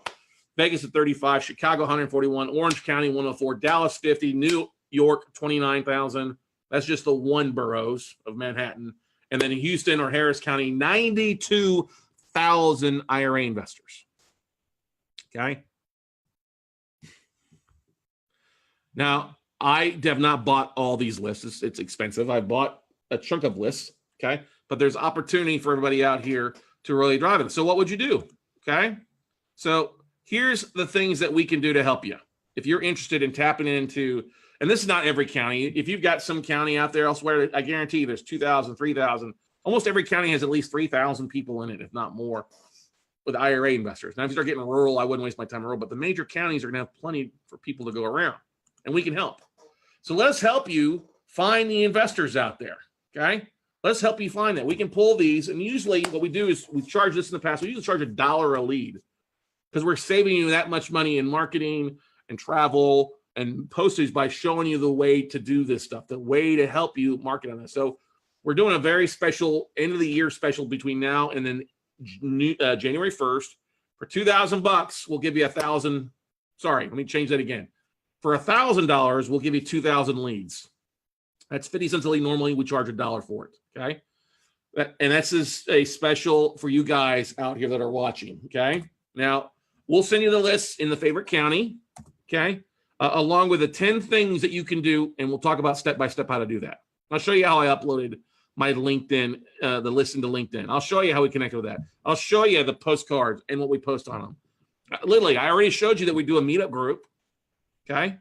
Vegas at 35, Chicago 141, Orange County 104, Dallas 50, New York 29,000. That's just the one boroughs of Manhattan. And then in Houston or Harris County, 92,000 IRA investors. Okay. Now, I have not bought all these lists. It's expensive. I bought a chunk of lists. Okay. But there's opportunity for everybody out here to really drive it. So what would you do? Okay. So here's the things that we can do to help you. If you're interested in tapping into, and this is not every county. If you've got some county out there elsewhere, I guarantee you there's 2,000, 3,000. Almost every county has at least 3,000 people in it, if not more, with IRA investors. Now, if you start getting rural, I wouldn't waste my time in rural, but the major counties are going to have plenty for people to go around, and we can help. So let's help you find the investors out there, okay? Let's help you find that. We can pull these, and usually what we do is we charge this in the past. We usually charge $1 a lead because we're saving you that much money in marketing and travel and postage by showing you the way to do this stuff, the way to help you market on this. So we're doing a very special end of the year special between now and then January 1st. For $2,000, we'll give you 1,000. Sorry, let me change that again. For $1,000, we'll give you 2,000 leads. That's 50 cents a lead. Normally we charge $1 for it. Okay. And that's just a special for you guys out here that are watching. Okay. Now we'll send you the lists in the favorite county. Okay. Along with the 10 things that you can do. And we'll talk about step-by-step how to do that. I'll show you how I uploaded my LinkedIn, the list into LinkedIn. I'll show you how we connect with that. I'll show you the postcards and what we post on them. Literally, I already showed you that we do a meetup group. Okay.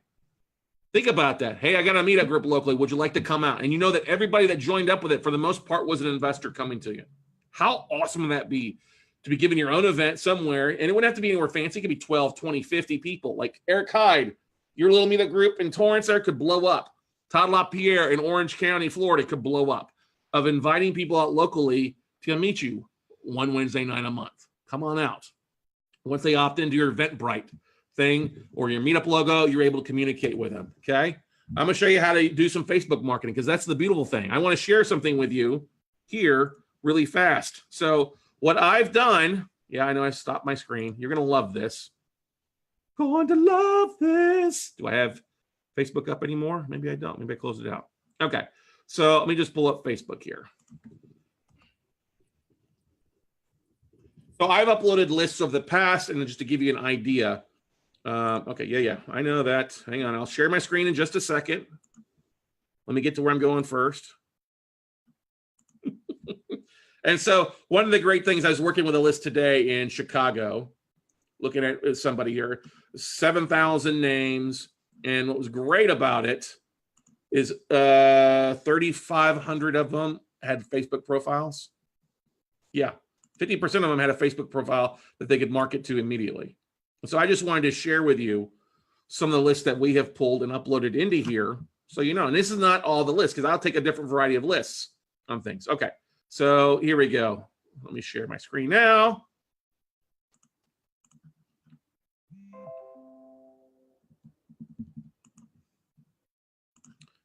Think about that. Hey, I got a meetup group locally. Would you like to come out? And you know that everybody that joined up with it, for the most part, was an investor coming to you. How awesome would that be to be giving your own event somewhere? And it wouldn't have to be anywhere fancy. It could be 12, 20, 50 people. Like Eric Hyde, your little meetup group in Torrance there could blow up. Todd LaPierre in Orange County, Florida could blow up. Of inviting people out locally to meet you one Wednesday night a month. Come on out. Once they opt into your Eventbrite thing or your meetup logo, you're able to communicate with them. Okay. I'm going to show you how to do some Facebook marketing because that's the beautiful thing. I want to share something with you here really fast. So what I've done, yeah, I know I stopped my screen. You're going to love this. Going to love this. Do I have Facebook up anymore? Maybe I don't. Maybe I closed it out. Okay. So let me just pull up Facebook here. So I've uploaded lists of the past, and just to give you an idea. Okay, yeah, I know that. Hang on, I'll share my screen in just a second. Let me get to where I'm going first. And so one of the great things, I was working with a list today in Chicago, looking at somebody here, 7,000 names. And what was great about it is 3,500 of them had Facebook profiles. Yeah, 50% of them had a Facebook profile that they could market to immediately. So I just wanted to share with you some of the lists that we have pulled and uploaded into here. So, you know, and this is not all the lists because I'll take a different variety of lists on things. Okay, so here we go. Let me share my screen now.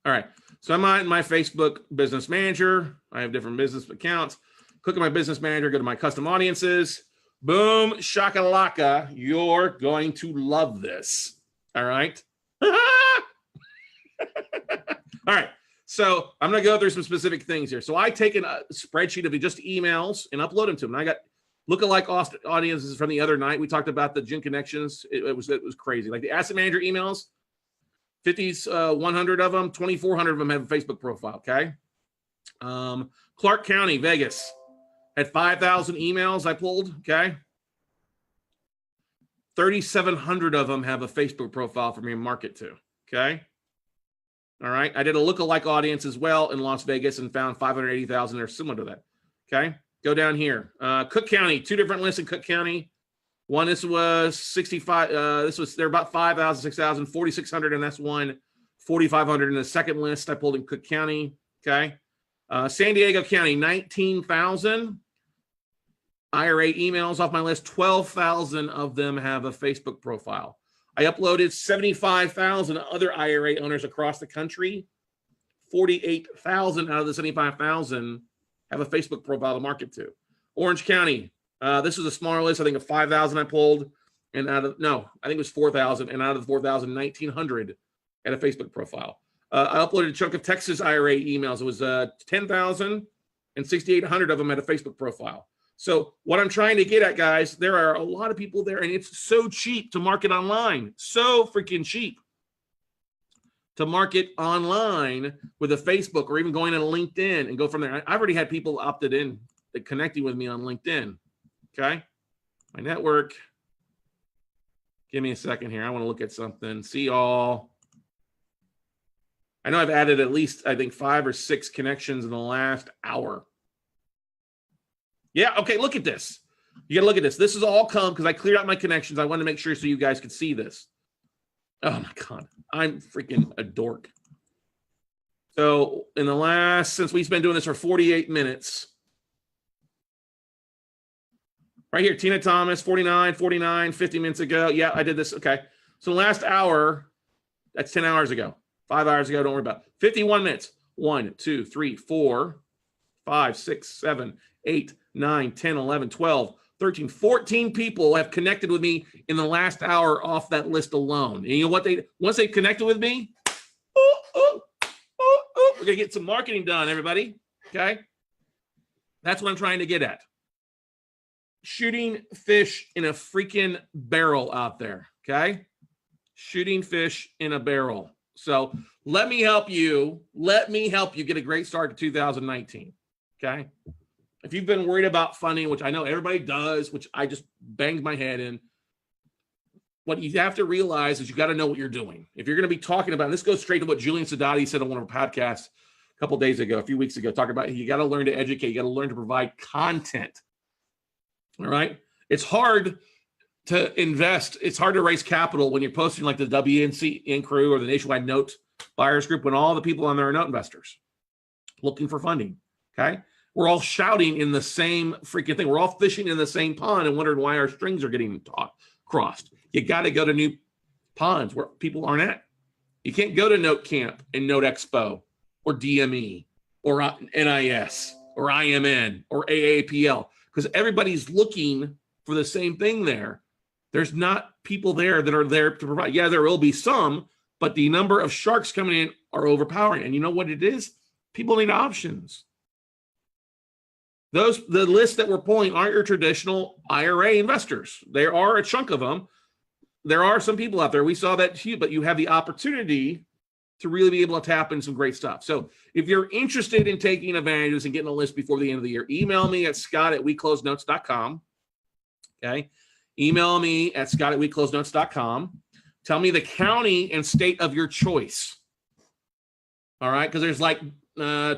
All right, so I'm on my Facebook Business Manager. I have different business accounts. Click on my Business Manager, go to my custom audiences. Boom, shakalaka, you're going to love this. All right. All right. So I'm going to go through some specific things here. So I take a spreadsheet of just emails and upload them to them. And I got lookalike audiences from the other night. We talked about the gym connections. It was crazy. Like the asset manager emails, 100 of them, 2,400 of them have a Facebook profile. Okay. Clark County, Vegas. Had 5,000 emails I pulled, okay? 3,700 of them have a Facebook profile for me to market to, okay? All right, I did a lookalike audience as well in Las Vegas and found 580,000 that are similar to that, okay? Go down here. Cook County, 2 different lists in Cook County. One, this was 65, they're about 5,000, 6,000, 4,600, and that's one, 4,500 in the second list I pulled in Cook County, okay? San Diego County, 19,000 IRA emails off my list. 12,000 of them have a Facebook profile. I uploaded 75,000 other IRA owners across the country. 48,000 out of the 75,000 have a Facebook profile to market to. Orange County, this was a smaller list. I think of 5,000 I pulled, and I think it was 4,000, and out of the 4,000, 1,900 had a Facebook profile. I uploaded a chunk of Texas IRA emails. It was 10,000 and 6,800 of them had a Facebook profile. So what I'm trying to get at, guys, there are a lot of people there, and it's so cheap to market online. So freaking cheap to market online with a Facebook or even going to LinkedIn and go from there. I've already had people opted in that connecting with me on LinkedIn. Okay. My network. Give me a second here. I want to look at something. See all. I know I've added at least, I think, 5 or 6 connections in the last hour. Yeah, okay, look at this. You got to look at this. This is all come because I cleared out my connections. I wanted to make sure so you guys could see this. Oh, my God. I'm freaking a dork. So in the last, since we've been doing this for 48 minutes, right here, Tina Thomas, 49, 50 minutes ago. Yeah, I did this. Okay. So the last hour, that's 10 hours ago. 5 hours ago, don't worry about it. 51 minutes. 1, 2, 3, 4, 5, 6, 7, 8, 9, 10, 11, 12, 13, 14 people have connected with me in the last hour off that list alone. And you know what? Once they connected with me, We're going to get some marketing done, everybody. Okay. That's what I'm trying to get at. Shooting fish in a freaking barrel out there. Okay. Shooting fish in a barrel. So let me help you. Let me help you get a great start to 2019. Okay. If you've been worried about funding, which I know everybody does, which I just banged my head in, what you have to realize is you got to know what you're doing. If you're going to be talking about, and this goes straight to what Julian Sadati said on one of our podcasts a couple of days ago, a few weeks ago, talking about you got to learn to educate, you got to learn to provide content. All right. It's hard to invest. It's hard to raise capital when you're posting like the WNC crew or the Nationwide Note Buyers Group, when all the people on there are note investors looking for funding. Okay. We're all shouting in the same freaking thing. We're all fishing in the same pond and wondering why our strings are getting crossed. You got to go to new ponds where people aren't at. You can't go to Note Camp and Note Expo or DME or NIS or IMN or AAPL because everybody's looking for the same thing there. There's not people there that are there to provide. Yeah, there will be some, but the number of sharks coming in are overpowering. And you know what it is? People need options. The list that we're pulling aren't your traditional IRA investors. There are a chunk of them. There are some people out there. We saw that too, but you have the opportunity to really be able to tap into some great stuff. So if you're interested in taking advantages and getting a list before the end of the year, email me at scott@weclosenotes.com. Okay. Email me at scott@weclosenotes.com. Tell me the county and state of your choice. All right. Because there's like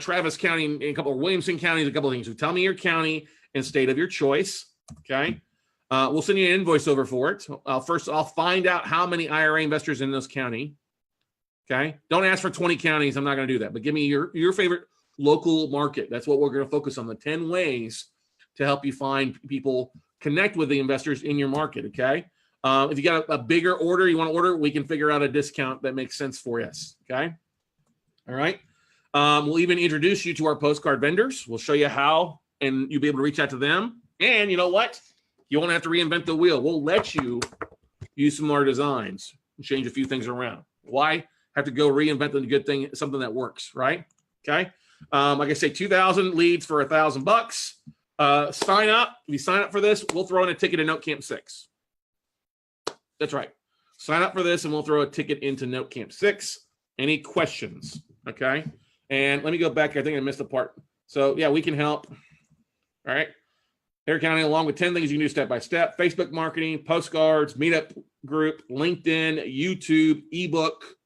Travis County and a couple of Williamson counties, a couple of things. So tell me your county and state of your choice. Okay. We'll send you an invoice over for it. First, I'll find out how many IRA investors in this county. Okay. Don't ask for 20 counties. I'm not going to do that. But give me your favorite local market. That's what we're going to focus on, the 10 ways to help you find people, connect with the investors in your market. Okay. If you got a bigger order, you want to order, we can figure out a discount that makes sense for us. Okay. All right. We'll even introduce you to our postcard vendors. We'll show you how, and you'll be able to reach out to them. And you know what? You won't have to reinvent the wheel. We'll let you use some more designs and change a few things around. Why have to go reinvent the good thing, something that works, right? Okay. Like I say, 2,000 leads for $1,000. Sign up. If you sign up for this, we'll throw in a ticket to Note Camp 6. That's right. Sign up for this and we'll throw a ticket into Note Camp 6. Any questions? Okay. And let me go back. I think I missed a part. So yeah, we can help. All right. Harry County, along with 10 things you can do step by step: Facebook marketing, postcards, meetup group, LinkedIn, YouTube, ebook.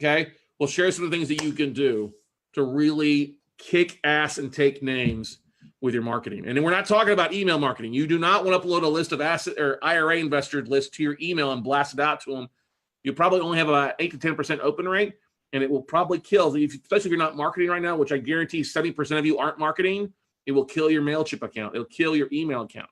Okay. We'll share some of the things that you can do to really kick ass and take names with your marketing. And then we're not talking about email marketing. You do not want to upload a list of asset or IRA investor list to your email and blast it out to them. You probably only have about 8 to 10% open rate, and it will probably kill, especially if you're not marketing right now, which I guarantee 70% of you aren't marketing. It will kill your MailChimp account. It'll kill your email account.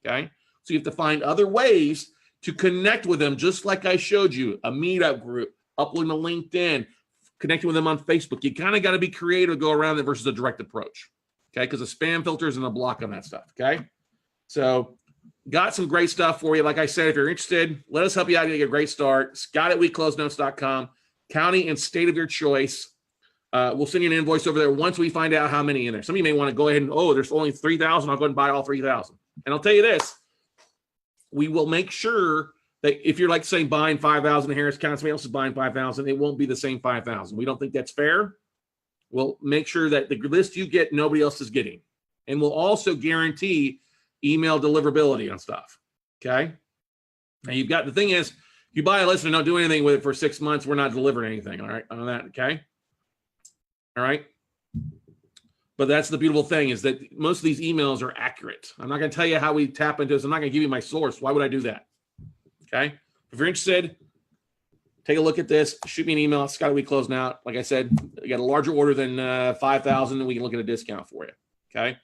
Okay. So you have to find other ways to connect with them, just like I showed you, a meetup group, uploading to LinkedIn, connecting with them on Facebook. You kind of got to be creative to go around it versus a direct approach. Okay. Because the spam filters and a block on that stuff. Okay. So got some great stuff for you. Like I said, if you're interested, let us help you out and get a great start. Scott@weclosenotes.com, county and state of your choice. We'll send you an invoice over there once we find out how many in there. Some of you may want to go ahead and, there's only 3,000. I'll go ahead and buy all 3,000. And I'll tell you this, we will make sure that if you're like saying buying 5,000 in Harris County, somebody else is buying 5,000, it won't be the same 5,000. We don't think that's fair. We'll make sure that the list you get, nobody else is getting. And we'll also guarantee email deliverability on stuff. Okay. Now the thing is, if you buy a list and don't do anything with it for 6 months, we're not delivering anything. All right. On that. Okay. All right. But that's the beautiful thing, is that most of these emails are accurate. I'm not going to tell you how we tap into this. I'm not going to give you my source. Why would I do that? Okay. If you're interested, take a look at this. Shoot me an email. Scott@weclosenout. Like I said, you got a larger order than 5,000, and we can look at a discount for you. Okay.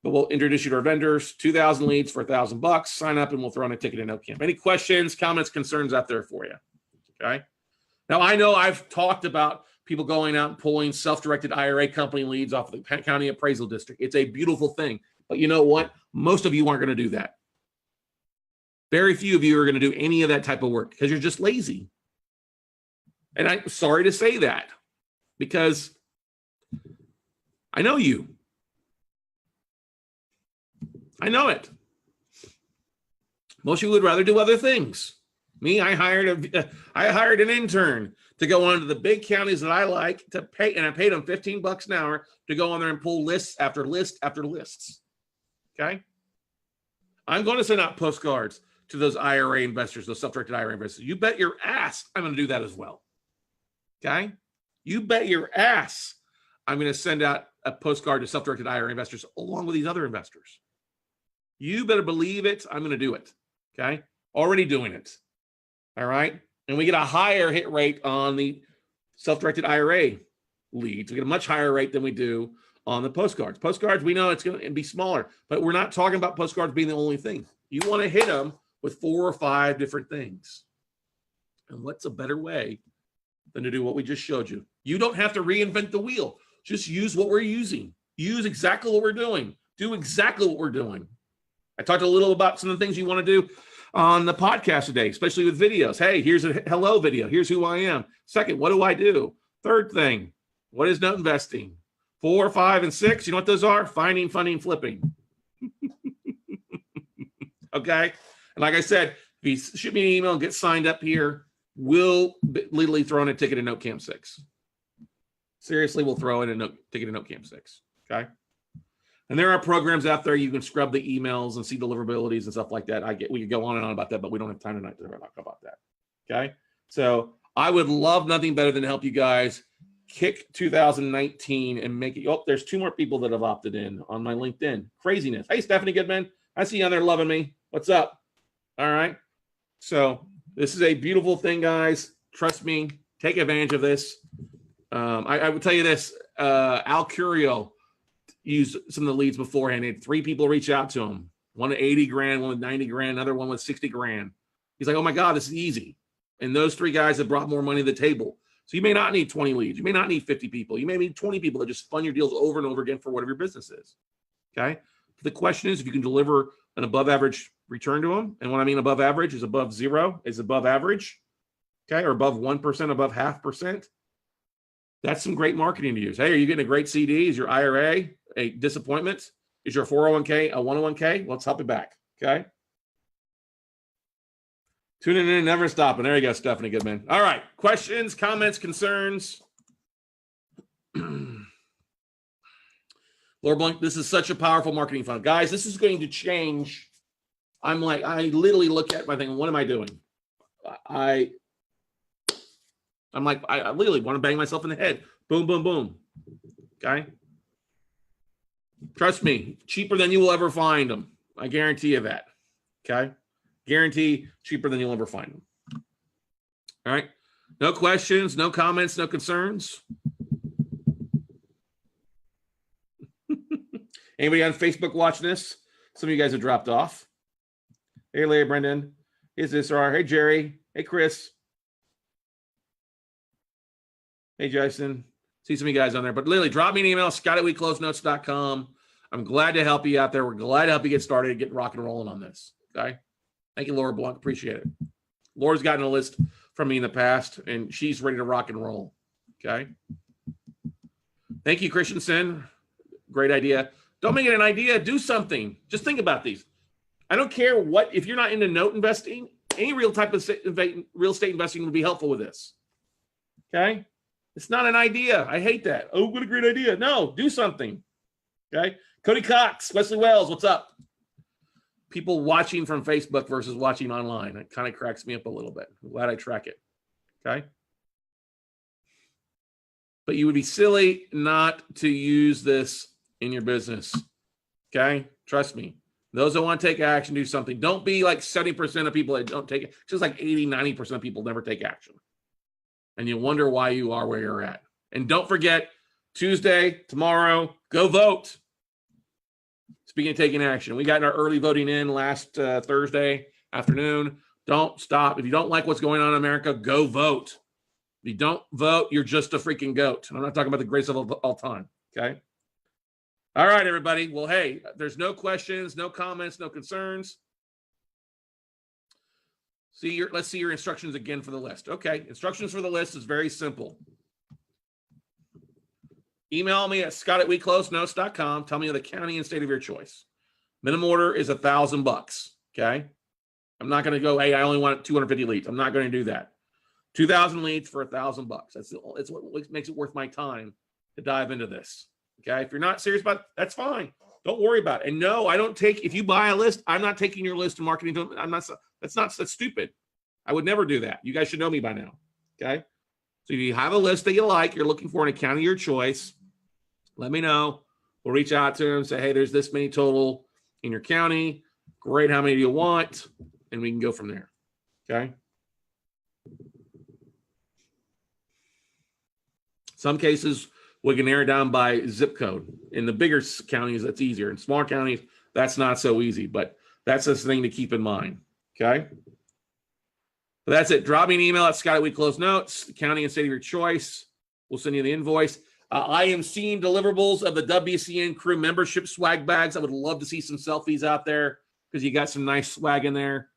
But we'll introduce you to our vendors. 2,000 leads for $1,000. Sign up and we'll throw in a ticket in Note Camp. Any questions, comments, concerns out there for you? Okay. Now, I know I've talked about people going out and pulling self-directed IRA company leads off of the county appraisal district. It's a beautiful thing. But you know what? Most of you aren't going to do that. Very few of you are going to do any of that type of work because you're just lazy. And I'm sorry to say that, because I know you. I know it. Most of you would rather do other things. Me, I hired an intern to go on to the big counties that I like to pay, and I paid them $15 an hour to go on there and pull lists after list after lists. Okay? I'm going to send out postcards to those IRA investors, those self-directed IRA investors. You bet your ass I'm going to do that as well. Okay? You bet your ass I'm going to send out a postcard to self-directed IRA investors along with these other investors. You better believe it. I'm going to do it. Okay? Already doing it. All right? And we get a higher hit rate on the self-directed IRA leads. We get a much higher rate than we do on the postcards. Postcards, we know it's going to be smaller, but we're not talking about postcards being the only thing. You want to hit them with 4 or 5 different things. And what's a better way than to do what we just showed you? You don't have to reinvent the wheel. Just use what we're using. Use exactly what we're doing. Do exactly what we're doing. I talked a little about some of the things you want to do on the podcast today, especially with videos. Hey, here's a hello video. Here's who I am. Second, what do I do? Third thing, what is note investing? 4, 5, and 6, you know what those are? Finding, funding, flipping. Okay? And like I said, if you shoot me an email and get signed up here, we'll literally throw in a ticket to Note Camp 6. Seriously, we'll throw in a ticket to Note Camp 6. Okay? And there are programs out there you can scrub the emails and see deliverabilities and stuff like that. We could go on and on about that, but we don't have time tonight to talk about that. Okay? So I would love nothing better than to help you guys kick 2019 and make it. Oh, there's 2 more people that have opted in on my LinkedIn. Craziness. Hey, Stephanie Goodman. I see you on there loving me. What's up? All right. So this is a beautiful thing, guys. Trust me. Take advantage of this. I would tell you this. Al Curio used some of the leads beforehand. He had 3 people reach out to him. One at 80 grand, one with 90 grand, another one with 60 grand. He's like, oh my God, this is easy. And those 3 guys have brought more money to the table. So you may not need 20 leads. You may not need 50 people. You may need 20 people that just fund your deals over and over again for whatever your business is. Okay. The question is if you can deliver an above average return to them. And what I mean above average is above 0, is above average. Okay. Or above 1%, above 0.5%. That's some great marketing to use. Hey, are you getting a great CD? Is your IRA a disappointment? Is your 401k a 101k? Let's help it back. Okay. Tuning in and never stopping. There you go, Stephanie Goodman. All right. Questions, comments, concerns? Laura Blank, this is such a powerful marketing funnel. Guys, this is going to change. I literally look at my thing. What am I doing? I literally want to bang myself in the head. Boom, boom, boom. Okay. Trust me, cheaper than you will ever find them. I guarantee you that. Okay. Guarantee cheaper than you'll ever find them. All right. No questions, no comments, no concerns. Anybody on Facebook watching this? Some of you guys have dropped off. Hey, Larry, Brendan. Here's Israr. Hey, Jerry. Hey, Chris. Hey, Jason. See some of you guys on there. But literally, drop me an email, scott@weclosenotes.com. I'm glad to help you out there. We're glad to help you get started, get rock and rolling on this. Okay? Thank you, Laura Blunt. Appreciate it. Laura's gotten a list from me in the past, and she's ready to rock and roll. Okay? Thank you, Christensen. Great idea. Don't make it an idea. Do something. Just think about these. I don't care what, if you're not into note investing, any real type of real estate investing would be helpful with this. Okay? It's not an idea. I hate that. Oh, what a great idea. No, do something. Okay? Cody Cox, Wesley Wells, what's up? People watching from Facebook versus watching online. It kind of cracks me up a little bit. I'm glad I track it. Okay? But you would be silly not to use this in your business. Okay? Trust me. Those that want to take action, do something. Don't be like 70% of people that don't take it. Just like 80, 90% of people never take action. And you wonder why you are where you're at. And don't forget, Tuesday, tomorrow, go vote. Speaking of taking action, we got our early voting in last Thursday afternoon. Don't stop. If you don't like what's going on in America, go vote. If you don't vote, you're just a freaking goat. And I'm not talking about the greatest of all time. Okay? All right, everybody. Well, hey, there's no questions, no comments, no concerns. Let's see your instructions again for the list. Okay, instructions for the list is very simple. email me at scott@weclosenotes.com. Tell me the county and state of your choice. Minimum order is $1,000. Okay. I'm not going to go, hey, I only want 250 leads. I'm not going to do that. 2,000 leads for $1,000. That's what makes it worth my time to dive into this. Okay. If you're not serious about it, that's fine. Don't worry about it. And no, I don't take, if you buy a list, I'm not taking your list and marketing to them. That's stupid. I would never do that. You guys should know me by now. Okay. So if you have a list that you like, you're looking for an account of your choice, let me know. We'll reach out to them, say, hey, there's this many total in your county. Great. How many do you want? And we can go from there. Okay. Some cases, we can narrow it down by zip code. In the bigger counties, that's easier. In smaller counties, that's not so easy, but that's the thing to keep in mind. Okay. But that's it. Drop me an email at scott@weclosenotes, the county and state of your choice. We'll send you the invoice. I am seeing deliverables of the WCN crew membership swag bags. I would love to see some selfies out there because you got some nice swag in there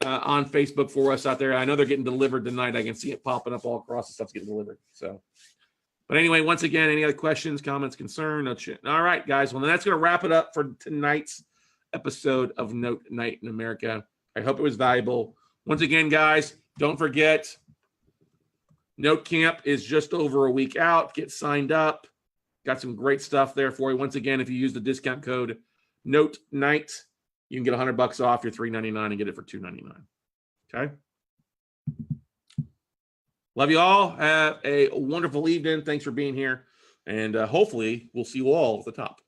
on Facebook for us out there. I know they're getting delivered tonight. I can see it popping up all across. The stuff's getting delivered. So. But anyway, once again, any other questions, comments, concern? No shit. All right, guys. Well, then that's going to wrap it up for tonight's episode of Note Night in America. I hope it was valuable. Once again, guys, don't forget, Note Camp is just over a week out. Get signed up. Got some great stuff there for you. Once again, if you use the discount code Note Night, you can get $100 off your $3.99 and get it for $2.99. Okay. Love you all. Have a wonderful evening. Thanks for being here. And hopefully we'll see you all at the top.